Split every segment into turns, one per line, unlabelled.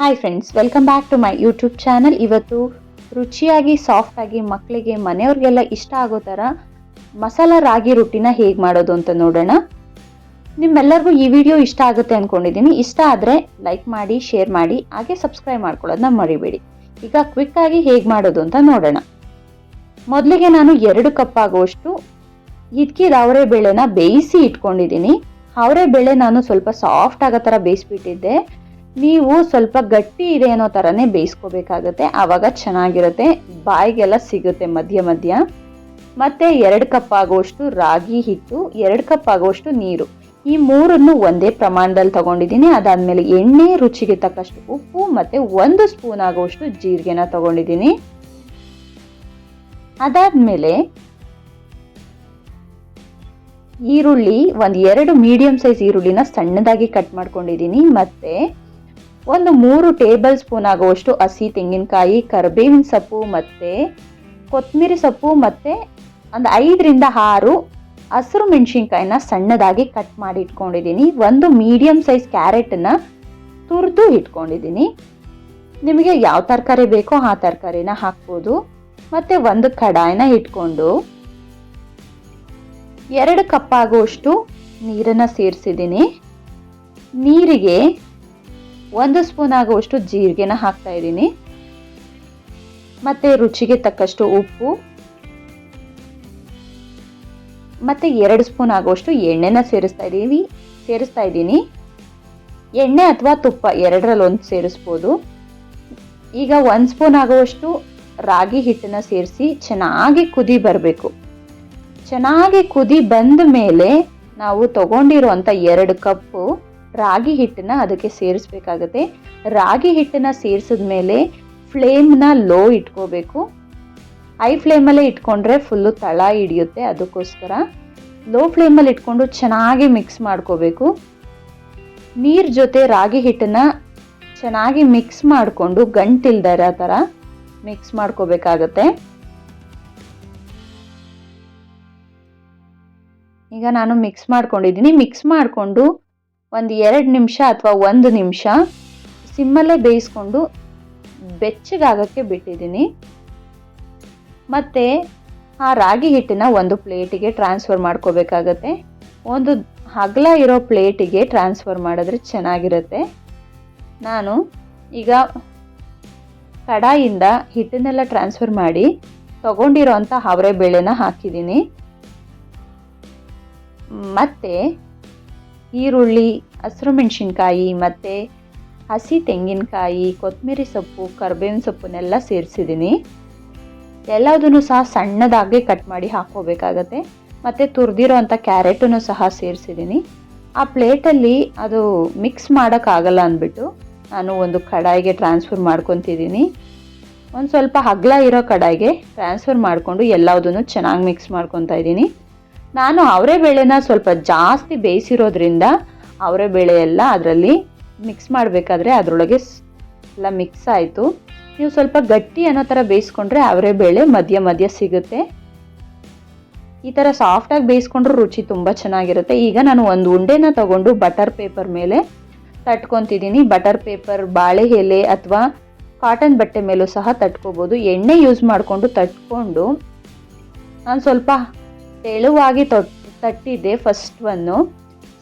Hi friends, welcome back to my YouTube channel. ಇವತ್ತು ರುಚಿಯಾಗಿ ಸಾಫ್ಟಾಗಿ ಮಕ್ಕಳಿಗೆ ಮನೆಯವ್ರಿಗೆಲ್ಲ ಇಷ್ಟ ಆಗೋ ಥರ ಮಸಾಲ ರಾಗಿ ರೊಟ್ಟಿನ ಹೇಗೆ ಮಾಡೋದು ಅಂತ ನೋಡೋಣ. ನಿಮ್ಮೆಲ್ಲರಿಗೂ ಈ ವಿಡಿಯೋ ಇಷ್ಟ ಆಗುತ್ತೆ ಅಂದ್ಕೊಂಡಿದ್ದೀನಿ. ಇಷ್ಟ ಆದರೆ ಲೈಕ್ ಮಾಡಿ, ಶೇರ್ ಮಾಡಿ, ಹಾಗೆ ಸಬ್ಸ್ಕ್ರೈಬ್ ಮಾಡ್ಕೊಳ್ಳೋದನ್ನ ಮರಿಬೇಡಿ. ಈಗ ಕ್ವಿಕ್ಕಾಗಿ ಹೇಗೆ ಮಾಡೋದು ಅಂತ ನೋಡೋಣ. ಮೊದಲಿಗೆ ನಾನು 2 ಕಪ್ ಆಗುವಷ್ಟು ಹಿದ್ಕಿದ ಅವರೆ ಬೇಳೆನ ಬೇಯಿಸಿ ಇಟ್ಕೊಂಡಿದ್ದೀನಿ. ಅವರೆ ಬೇಳೆ ನಾನು ಸ್ವಲ್ಪ ಸಾಫ್ಟ್ ಆಗೋ ಥರ ಬೇಯಿಸ್ಬಿಟ್ಟಿದ್ದೆ. ನೀವು ಸ್ವಲ್ಪ ಗಟ್ಟಿ ಇದೆ ಅನ್ನೋ ಥರನೇ ಬೇಯಿಸ್ಕೋಬೇಕಾಗತ್ತೆ, ಆವಾಗ ಚೆನ್ನಾಗಿರುತ್ತೆ, ಬಾಯಿಗೆಲ್ಲ ಸಿಗುತ್ತೆ ಮಧ್ಯ ಮಧ್ಯ. ಮತ್ತು 2 ಕಪ್ ಆಗುವಷ್ಟು ರಾಗಿ ಹಿಟ್ಟು, 2 ಕಪ್ ಆಗುವಷ್ಟು ನೀರು, ಈ ಮೂರನ್ನು ಒಂದೇ ಪ್ರಮಾಣದಲ್ಲಿ ತಗೊಂಡಿದ್ದೀನಿ. ಅದಾದಮೇಲೆ ಎಣ್ಣೆ, ರುಚಿಗೆ ತಕ್ಕಷ್ಟು ಉಪ್ಪು ಮತ್ತು 1 ಸ್ಪೂನ್ ಆಗುವಷ್ಟು ಜೀರಿಗೆನ ತಗೊಂಡಿದ್ದೀನಿ. ಅದಾದಮೇಲೆ ಈರುಳ್ಳಿ, 2 ಮೀಡಿಯಂ ಸೈಜ್ ಈರುಳ್ಳಿನ ಸಣ್ಣದಾಗಿ ಕಟ್ ಮಾಡ್ಕೊಂಡಿದ್ದೀನಿ. ಮತ್ತು 3 ಟೇಬಲ್ ಸ್ಪೂನ್ ಆಗುವಷ್ಟು ಹಸಿ ತೆಂಗಿನಕಾಯಿ, ಕರಿಬೇವಿನ ಸೊಪ್ಪು ಮತ್ತು ಕೊತ್ತಂಬರಿ ಸೊಪ್ಪು ಮತ್ತು 5 ರಿಂದ 6 ಹಸಿರು ಮೆಣಸಿನ್ಕಾಯಿನ ಸಣ್ಣದಾಗಿ ಕಟ್ ಮಾಡಿ ಇಟ್ಕೊಂಡಿದ್ದೀನಿ. 1 ಮೀಡಿಯಂ ಸೈಜ್ ಕ್ಯಾರೆಟನ್ನು ತುರಿದು ಇಟ್ಕೊಂಡಿದ್ದೀನಿ. ನಿಮಗೆ ಯಾವ ತರಕಾರಿ ಬೇಕೋ ಆ ತರಕಾರಿನ ಹಾಕ್ಬೋದು. ಮತ್ತು 1 ಕಡಾಯಿನ ಇಟ್ಕೊಂಡು 2 ಕಪ್ ಆಗುವಷ್ಟು ನೀರನ್ನು ಸೇರಿಸಿದ್ದೀನಿ. ನೀರಿಗೆ 1 ಸ್ಪೂನ್ ಆಗುವಷ್ಟು ಜೀರಿಗೆನ ಹಾಕ್ತಾ ಇದ್ದೀನಿ. ಮತ್ತು ರುಚಿಗೆ ತಕ್ಕಷ್ಟು ಉಪ್ಪು ಮತ್ತು 2 ಸ್ಪೂನ್ ಆಗುವಷ್ಟು ಎಣ್ಣೆನ ಸೇರಿಸ್ತಾ ಇದ್ದೀನಿ. ಎಣ್ಣೆ ಅಥವಾ ತುಪ್ಪ ಎರಡರಲ್ಲಿ ಒಂದು ಸೇರಿಸ್ಬೋದು. ಈಗ 1 ಸ್ಪೂನ್ ಆಗುವಷ್ಟು ರಾಗಿ ಹಿಟ್ಟನ್ನು ಸೇರಿಸಿ ಚೆನ್ನಾಗಿ ಕುದಿ ಬರಬೇಕು. ಚೆನ್ನಾಗಿ ಕುದಿ ಬಂದ ಮೇಲೆ ನಾವು ತಗೊಂಡಿರುವಂಥ 2 ಕಪ್ಪು ರಾಗಿ ಹಿಟ್ಟನ್ನ ಅದಕ್ಕೆ ಸೇರಿಸ್ಬೇಕಾಗತ್ತೆ. ರಾಗಿ ಹಿಟ್ಟನ್ನ ಸೇರಿಸಿದ ಮೇಲೆ ಫ್ಲೇಮ್ನ ಲೋ ಇಟ್ಕೋಬೇಕು. ಹೈ ಫ್ಲೇಮಲ್ಲೇ ಇಟ್ಕೊಂಡ್ರೆ ಫುಲ್ಲು ತಳ ಹಿಡಿಯುತ್ತೆ, ಅದಕ್ಕೋಸ್ಕರ ಲೋ ಫ್ಲೇಮಲ್ಲಿ ಇಟ್ಕೊಂಡು ಚೆನ್ನಾಗಿ ಮಿಕ್ಸ್ ಮಾಡ್ಕೋಬೇಕು. ನೀರು ಜೊತೆ ರಾಗಿ ಹಿಟ್ಟನ್ನ ಚೆನ್ನಾಗಿ ಮಿಕ್ಸ್ ಮಾಡಿಕೊಂಡು ಗಂಟಿಲ್ದರ ಥರ ಮಿಕ್ಸ್ ಮಾಡ್ಕೋಬೇಕಾಗತ್ತೆ. ಈಗ ನಾನು ಮಿಕ್ಸ್ ಮಾಡ್ಕೊಂಡಿದ್ದೀನಿ. ಮಿಕ್ಸ್ ಮಾಡಿಕೊಂಡು 2 ನಿಮಿಷ ಅಥವಾ 1 ನಿಮಿಷ ಸಿಮ್ಮಲ್ಲೇ ಬೇಯಿಸ್ಕೊಂಡು ಬೆಚ್ಚಗಾಗಕ್ಕೆ ಬಿಟ್ಟಿದ್ದೀನಿ. ಮತ್ತು ಆ ರಾಗಿ ಹಿಟ್ಟನ್ನ ಒಂದು ಪ್ಲೇಟಿಗೆ ಟ್ರಾನ್ಸ್ಫರ್ ಮಾಡ್ಕೋಬೇಕಾಗತ್ತೆ. ಒಂದು ಅಗಲ ಇರೋ ಪ್ಲೇಟಿಗೆ ಟ್ರಾನ್ಸ್ಫರ್ ಮಾಡಿದ್ರೆ ಚೆನ್ನಾಗಿರುತ್ತೆ. ನಾನು ಈಗ ಕಡಾಯಿಂದ ಹಿಟ್ಟನ್ನೆಲ್ಲ ಟ್ರಾನ್ಸ್ಫರ್ ಮಾಡಿ ತಗೊಂಡಿರೋಂಥ ಅವರೆ ಬೇಳೆನ ಹಾಕಿದ್ದೀನಿ. ಮತ್ತು ಈರುಳ್ಳಿ, ಹಸಿರು ಮೆಣಸಿನ್ಕಾಯಿ ಮತ್ತು ಹಸಿ ತೆಂಗಿನಕಾಯಿ, ಕೊತ್ತಂಬರಿ ಸೊಪ್ಪು, ಕರಿಬೇವಿನ ಸೊಪ್ಪನ್ನೆಲ್ಲ ಸೇರಿಸಿದ್ದೀನಿ. ಎಲ್ಲದನ್ನು ಸಹ ಸಣ್ಣದಾಗಿ ಕಟ್ ಮಾಡಿ ಹಾಕ್ಕೋಬೇಕಾಗತ್ತೆ. ಮತ್ತು ತುರಿದಿರೋ ಅಂಥ ಕ್ಯಾರೆಟನ್ನು ಸಹ ಸೇರಿಸಿದ್ದೀನಿ. ಆ ಪ್ಲೇಟಲ್ಲಿ ಅದು ಮಿಕ್ಸ್ ಮಾಡೋಕ್ಕಾಗಲ್ಲ ಅಂದ್ಬಿಟ್ಟು ನಾನು ಒಂದು ಕಡಾಯಿಗೆ ಟ್ರಾನ್ಸ್ಫರ್ ಮಾಡ್ಕೊತಿದ್ದೀನಿ. ಒಂದು ಸ್ವಲ್ಪ ಅಗಲ ಇರೋ ಕಡಾಯಿಗೆ ಟ್ರಾನ್ಸ್ಫರ್ ಮಾಡಿಕೊಂಡು ಎಲ್ಲದನ್ನು ಚೆನ್ನಾಗಿ ಮಿಕ್ಸ್ ಮಾಡ್ಕೊತಾ ಇದ್ದೀನಿ. ನಾನು ಅವರೆ ಬೇಳೆನ ಸ್ವಲ್ಪ ಜಾಸ್ತಿ ಬೇಯಿಸಿರೋದ್ರಿಂದ ಅವರೆ ಬೇಳೆ ಎಲ್ಲ ಅದರಲ್ಲಿ ಮಿಕ್ಸ್ ಮಾಡಬೇಕಾದ್ರೆ ಅದರೊಳಗೆ ಎಲ್ಲ ಮಿಕ್ಸ್ ಆಯಿತು. ನೀವು ಸ್ವಲ್ಪ ಗಟ್ಟಿ ಅನ್ನೋ ಥರ ಬೇಯಿಸ್ಕೊಂಡ್ರೆ ಅವರೆ ಬೇಳೆ ಮಧ್ಯ ಮಧ್ಯ ಸಿಗುತ್ತೆ. ಈ ಥರ ಸಾಫ್ಟಾಗಿ ಬೇಯಿಸ್ಕೊಂಡ್ರೆ ರುಚಿ ತುಂಬ ಚೆನ್ನಾಗಿರುತ್ತೆ. ಈಗ ನಾನು ಒಂದು ಉಂಡೆನ ತಗೊಂಡು ಬಟರ್ ಪೇಪರ್ ಮೇಲೆ ತಟ್ಕೊತಿದ್ದೀನಿ. ಬಟರ್ ಪೇಪರ್, ಬಾಳೆ ಎಲೆ ಅಥವಾ ಕಾಟನ್ ಬಟ್ಟೆ ಮೇಲೂ ಸಹ ತಟ್ಕೋಬೋದು. ಎಣ್ಣೆ ಯೂಸ್ ಮಾಡಿಕೊಂಡು ತಟ್ಕೊಂಡು ನಾನು ಸ್ವಲ್ಪ ತೆಳುವಾಗಿ ತಟ್ಟಿದ್ದೆ. ಫಸ್ಟ್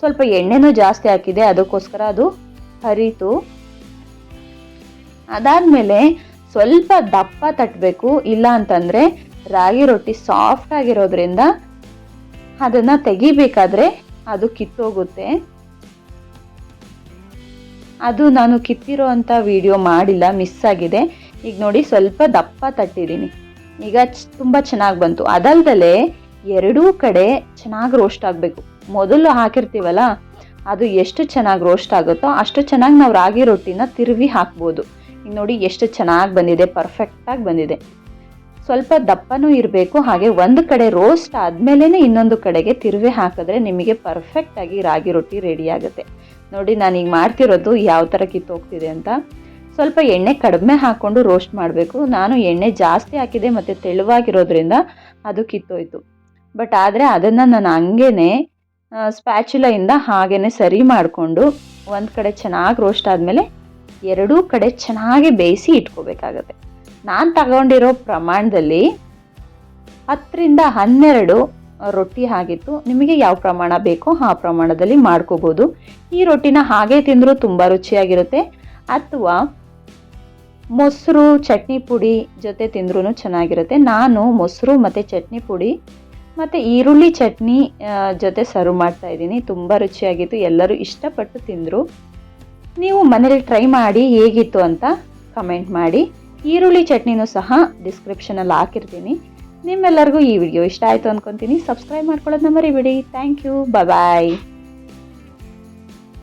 ಸ್ವಲ್ಪ ಎಣ್ಣೆನೂ ಜಾಸ್ತಿ ಹಾಕಿದೆ, ಅದಕ್ಕೋಸ್ಕರ ಅದು ಹರಿತು. ಅದಾದಮೇಲೆ ಸ್ವಲ್ಪ ದಪ್ಪ ತಟ್ಟಬೇಕು, ಇಲ್ಲ ಅಂತಂದರೆ ರಾಗಿ ರೊಟ್ಟಿ ಸಾಫ್ಟ್ ಆಗಿರೋದ್ರಿಂದ ಅದನ್ನು ತೆಗಿಬೇಕಾದ್ರೆ ಅದು ಕಿತ್ತೋಗುತ್ತೆ. ಅದು ನಾನು ಕಿತ್ತಿರೋ ಅಂಥ ವಿಡಿಯೋ ಮಾಡಿಲ್ಲ, ಮಿಸ್ ಆಗಿದೆ. ಈಗ ನೋಡಿ ಸ್ವಲ್ಪ ದಪ್ಪ ತಟ್ಟಿದ್ದೀನಿ. ಈಗ ತುಂಬ ಚೆನ್ನಾಗಿ ಬಂತು. ಅದಲ್ದಲೇ 2 ಕಡೆ ಚೆನ್ನಾಗಿ ರೋಸ್ಟ್ ಆಗಬೇಕು. ಮೊದಲು ಹಾಕಿರ್ತೀವಲ್ಲ, ಅದು ಎಷ್ಟು ಚೆನ್ನಾಗಿ ರೋಸ್ಟ್ ಆಗುತ್ತೋ ಅಷ್ಟು ಚೆನ್ನಾಗಿ ನಾವು ರಾಗಿ ರೊಟ್ಟಿನ ತಿರುವಿ ಹಾಕ್ಬೋದು. ಈಗ ನೋಡಿ ಎಷ್ಟು ಚೆನ್ನಾಗಿ ಬಂದಿದೆ, ಪರ್ಫೆಕ್ಟಾಗಿ ಬಂದಿದೆ. ಸ್ವಲ್ಪ ದಪ್ಪನೂ ಇರಬೇಕು. ಹಾಗೆ ಒಂದು ಕಡೆ ರೋಸ್ಟ್ ಆದಮೇಲೆ ಇನ್ನೊಂದು ಕಡೆಗೆ ತಿರುವಿ ಹಾಕಿದ್ರೆ ನಿಮಗೆ ಪರ್ಫೆಕ್ಟಾಗಿ ರಾಗಿ ರೊಟ್ಟಿ ರೆಡಿ ಆಗುತ್ತೆ. ನೋಡಿ ನಾನೀಗ ಮಾಡ್ತಿರೋದು ಯಾವ ಥರ ಕಿತ್ತೋಗ್ತಿದೆ ಅಂತ. ಸ್ವಲ್ಪ ಎಣ್ಣೆ ಕಡಿಮೆ ಹಾಕ್ಕೊಂಡು ರೋಸ್ಟ್ ಮಾಡಬೇಕು. ನಾನು ಎಣ್ಣೆ ಜಾಸ್ತಿ ಹಾಕಿದೆ ಮತ್ತು ತೆಳುವಾಗಿರೋದ್ರಿಂದ ಅದು ಕಿತ್ತೋಯ್ತು. ಬಟ್ ಆದರೆ ಅದನ್ನು ನಾನು ಹಂಗೇ ಸ್ಪ್ಯಾಚುಲೆಯಿಂದ ಹಾಗೇ ಸರಿ ಮಾಡಿಕೊಂಡು ಒಂದು ಕಡೆ ಚೆನ್ನಾಗಿ ರೋಸ್ಟ್ ಆದಮೇಲೆ ಎರಡೂ ಕಡೆ ಚೆನ್ನಾಗಿ ಬೇಯಿಸಿ ಇಟ್ಕೋಬೇಕಾಗತ್ತೆ. ನಾನು ತಗೊಂಡಿರೋ ಪ್ರಮಾಣದಲ್ಲಿ 10ರಿಂದ 12 ರೊಟ್ಟಿ ಆಗಿತ್ತು. ನಿಮಗೆ ಯಾವ ಪ್ರಮಾಣ ಬೇಕೋ ಆ ಪ್ರಮಾಣದಲ್ಲಿ ಮಾಡ್ಕೋಬೋದು. ಈ ರೊಟ್ಟಿನ ಹಾಗೆ ತಿಂದರೂ ತುಂಬ ರುಚಿಯಾಗಿರುತ್ತೆ, ಅಥವಾ ಮೊಸರು ಚಟ್ನಿ ಪುಡಿ ಜೊತೆ ತಿಂದ್ರೂ ಚೆನ್ನಾಗಿರುತ್ತೆ. ನಾನು ಮೊಸರು ಮತ್ತು ಚಟ್ನಿ ಪುಡಿ ಮತ್ತು ಈರುಳ್ಳಿ ಚಟ್ನಿ ಜೊತೆ ಸರ್ವ್ ಮಾಡ್ತಾ ಇದ್ದೀನಿ. ತುಂಬ ರುಚಿಯಾಗಿತ್ತು, ಎಲ್ಲರೂ ಇಷ್ಟಪಟ್ಟು ತಿಂದರು. ನೀವು ಮನೇಲಿ ಟ್ರೈ ಮಾಡಿ ಹೇಗಿತ್ತು ಅಂತ ಕಮೆಂಟ್ ಮಾಡಿ. ಈರುಳ್ಳಿ ಚಟ್ನಿನೂ ಸಹ ಡಿಸ್ಕ್ರಿಪ್ಷನಲ್ಲಿ ಹಾಕಿರ್ತೀನಿ. ನಿಮ್ಮೆಲ್ಲರಿಗೂ ಈ ವಿಡಿಯೋ ಇಷ್ಟ ಆಯಿತು ಅಂದ್ಕೊತೀನಿ. ಸಬ್ಸ್ಕ್ರೈಬ್ ಮಾಡ್ಕೊಳ್ಳೋದನ್ನ ಮರಿಬೇಡಿ. Thank you. ಬಾಯ್.